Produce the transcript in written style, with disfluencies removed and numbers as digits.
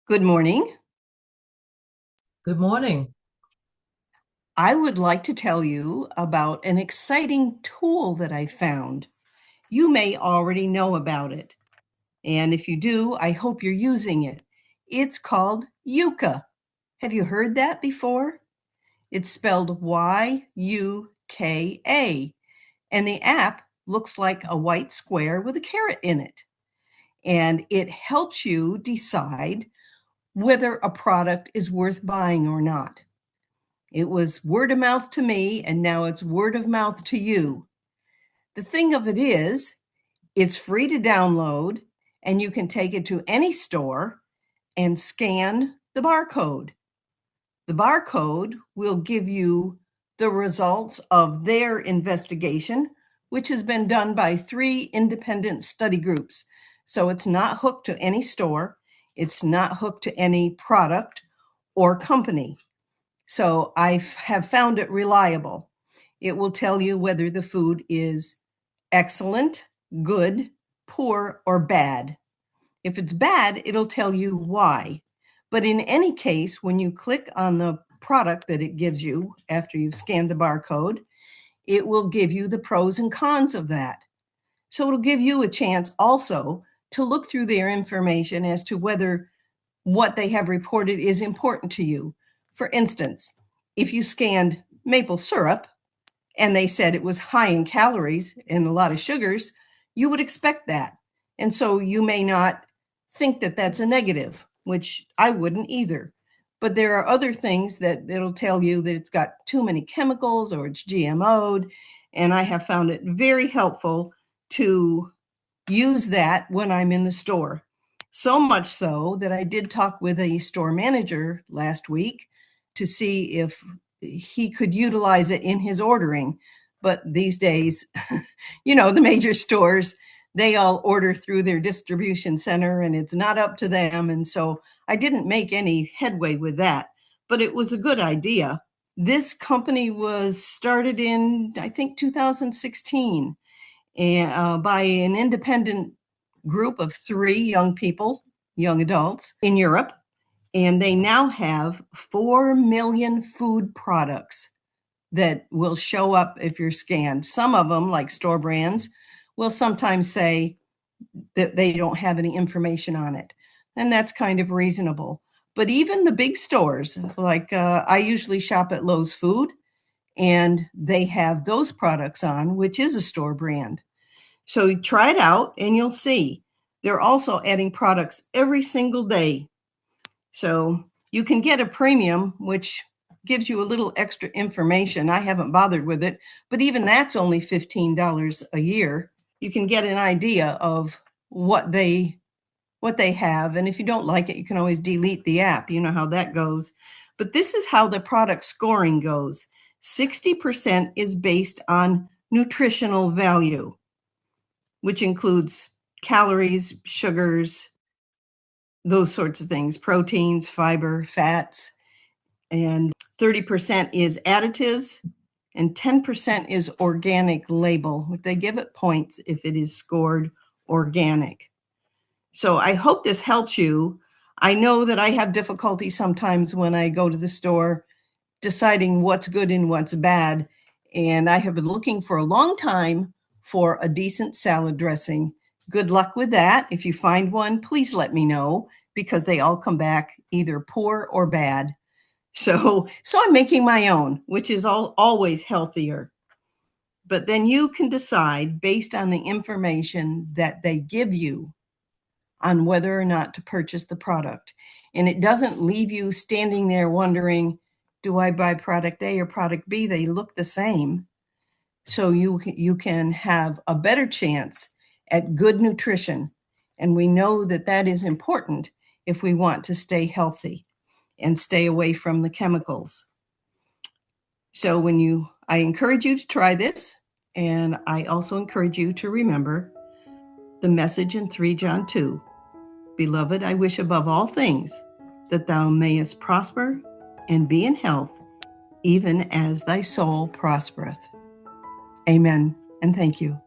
Good morning. Good morning. I would like to tell you about an exciting tool that I found. You may already know about it. And if you do, I hope you're using it. It's called YUKA. Have you heard that before? It's spelled YUKA. And the app looks like a white square with a carrot in it. And it helps you decide whether a product is worth buying or not. It was word of mouth to me, and now it's word of mouth to you. The thing of it is, it's free to download, and you can take it to any store and scan the barcode. The barcode will give you the results of their investigation, which has been done by 3 independent study groups. So it's not hooked to any store, it's not hooked to any product or company. So I have found it reliable. It will tell you whether the food is excellent, good, poor, or bad. If it's bad, it'll tell you why. But in any case, when you click on the product that it gives you after you've scanned the barcode, it will give you the pros and cons of that. So it'll give you a chance also to look through their information as to whether what they have reported is important to you. For instance, if you scanned maple syrup and they said it was high in calories and a lot of sugars, you would expect that. And so you may not think that that's a negative, which I wouldn't either. But there are other things that it'll tell you that it's got too many chemicals or it's GMO'd. And I have found it very helpful to use that when I'm in the store. So much so that I did talk with a store manager last week to see if he could utilize it in his ordering. But these days, the major stores, they all order through their distribution center and it's not up to them. And so I didn't make any headway with that, but it was a good idea. This company was started in, I think, 2016 by an independent group of 3 young people, young adults in Europe. And they now have 4 million food products that will show up if you're scanned. Some of them, like store brands, will sometimes say that they don't have any information on it. And that's kind of reasonable. But even the big stores, like I usually shop at Lowe's Food, and they have those products on, which is a store brand. So try it out and you'll see. They're also adding products every single day. So you can get a premium, which gives you a little extra information. I haven't bothered with it, but even that's only $15 a year. You can get an idea of what they have. And if you don't like it, you can always delete the app. You know how that goes. But this is how the product scoring goes. 60% is based on nutritional value, which includes calories, sugars, those sorts of things, proteins, fiber, fats, and 30% is additives, and 10% is organic label. They give it points if it is scored organic. So I hope this helps you. I know that I have difficulty sometimes when I go to the store deciding what's good and what's bad. And I have been looking for a long time for a decent salad dressing. Good luck with that. If you find one, please let me know because they all come back either poor or bad. So I'm making my own, which is always healthier. But then you can decide based on the information that they give you on whether or not to purchase the product. And it doesn't leave you standing there wondering, do I buy product A or product B? They look the same. So you can have a better chance at good nutrition. And we know that that is important if we want to stay healthy and stay away from the chemicals. So I encourage you to try this. And I also encourage you to remember the message in 3 John 2. Beloved, I wish above all things that thou mayest prosper and be in health, even as thy soul prospereth. Amen, and thank you.